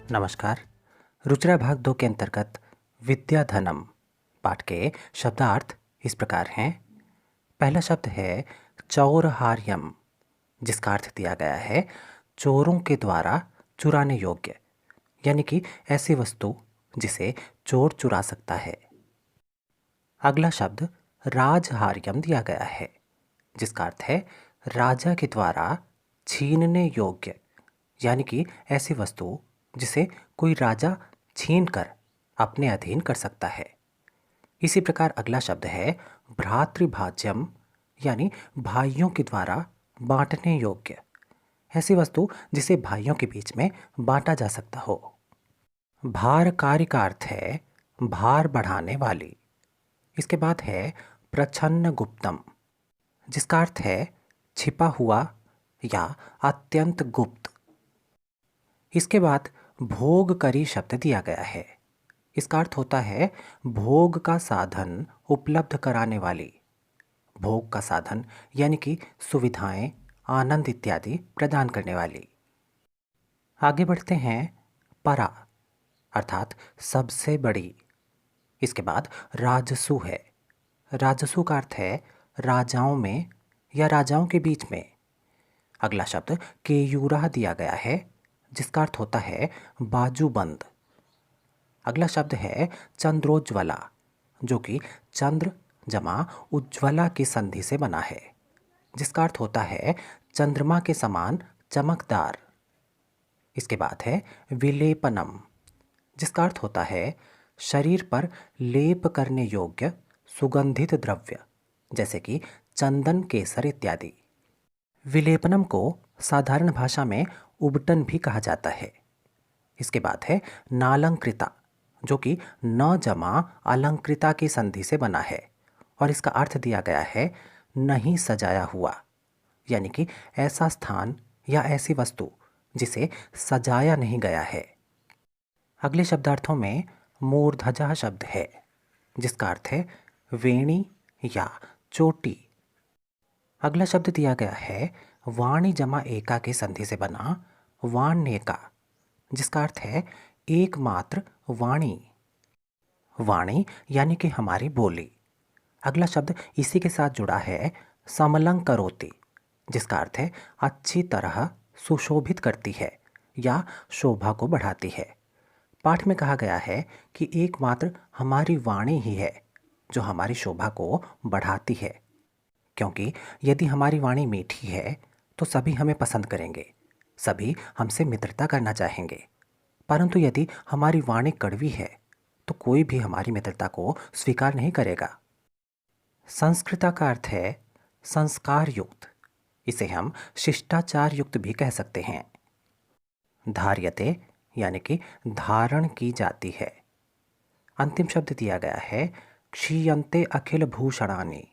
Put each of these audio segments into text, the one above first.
नमस्कार। रुचिरा भाग 2 के अंतर्गत विद्याधनम पाठ के शब्दार्थ इस प्रकार हैं। पहला शब्द है चौरहार्यम, जिसका अर्थ दिया गया है चोरों के द्वारा चुराने योग्य, यानी कि ऐसी वस्तु जिसे चोर चुरा सकता है। अगला शब्द राजहार्यम दिया गया है, जिसका अर्थ है राजा के द्वारा छीनने योग्य, यानी कि ऐसी वस्तु जिसे कोई राजा छीन कर अपने अधीन कर सकता है। इसी प्रकार अगला शब्द है भ्रातृभाज्यम, यानी भाइयों के द्वारा बांटने योग्य, ऐसी वस्तु जिसे भाइयों के बीच में बांटा जा सकता हो। भारकारी का अर्थ है भार बढ़ाने वाली। इसके बाद है प्रच्छन्न गुप्तम, जिसका अर्थ है छिपा हुआ या अत्यंत गुप्त। इसके बाद भोगकरी शब्द दिया गया है। इसका अर्थ होता है भोग का साधन उपलब्ध कराने वाली। भोग का साधन यानी कि सुविधाएं, आनंद इत्यादि प्रदान करने वाली। आगे बढ़ते हैं परा, अर्थात सबसे बड़ी। इसके बाद राजसु है। राजसु का अर्थ है राजाओं में या राजाओं के बीच में। अगला शब्द केयूरा दिया गया है, जिसका अर्थ होता है बाजूबंद। अगला शब्द है चंद्रोज्ज्वला, जो कि चंद्र जमा उज्ज्वला की संधि से बना है, जिसका अर्थ होता है चंद्रमा के समान चमकदार। इसके बाद है विलेपनम, जिसका अर्थ होता है शरीर पर लेप करने योग्य सुगंधित द्रव्य, जैसे कि चंदन, केसर इत्यादि। विलेपनम को साधारण भाषा में उबटन भी कहा जाता है। इसके बाद है नालंकृता, जो कि न जमा अलंकृता की संधि से बना है और इसका अर्थ दिया गया है नहीं सजाया हुआ, यानी कि ऐसा स्थान या ऐसी वस्तु जिसे सजाया नहीं गया है। अगले शब्दार्थों में मूर्धजा शब्द है, जिसका अर्थ है वेणी या चोटी। अगला शब्द दिया गया है वाणी जमा एका की संधि से बना वाण्येका, जिसका अर्थ है एकमात्र वाणी। वाणी यानी कि हमारी बोली। अगला शब्द इसी के साथ जुड़ा है समलंकरोति, जिसका अर्थ है अच्छी तरह सुशोभित करती है या शोभा को बढ़ाती है। पाठ में कहा गया है कि एकमात्र हमारी वाणी ही है जो हमारी शोभा को बढ़ाती है, क्योंकि यदि हमारी वाणी मीठी है तो सभी हमें पसंद करेंगे, सभी हमसे मित्रता करना चाहेंगे। परंतु यदि हमारी वाणी कड़वी है तो कोई भी हमारी मित्रता को स्वीकार नहीं करेगा। संस्कृता का अर्थ है संस्कार युक्त, इसे हम शिष्टाचार युक्त भी कह सकते हैं। धार्यते यानी कि धारण की जाती है। अंतिम शब्द दिया गया है क्षीयन्ते अखिल भूषणानि,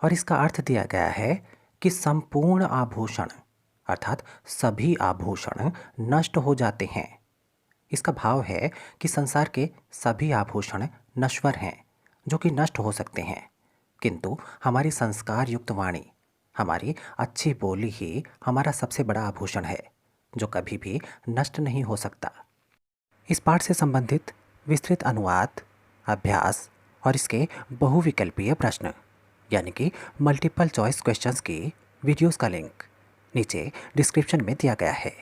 और इसका अर्थ दिया गया है कि संपूर्ण आभूषण अर्थात सभी आभूषण नष्ट हो जाते हैं। इसका भाव है कि संसार के सभी आभूषण नश्वर हैं, जो कि नष्ट हो सकते हैं, किंतु हमारी संस्कार युक्त वाणी, हमारी अच्छी बोली ही हमारा सबसे बड़ा आभूषण है, जो कभी भी नष्ट नहीं हो सकता। इस पाठ से संबंधित विस्तृत अनुवाद, अभ्यास और इसके बहुविकल्पीय प्रश्न यानी कि मल्टीपल चॉइस क्वेश्चंस की वीडियोस का लिंक नीचे डिस्क्रिप्शन में दिया गया है।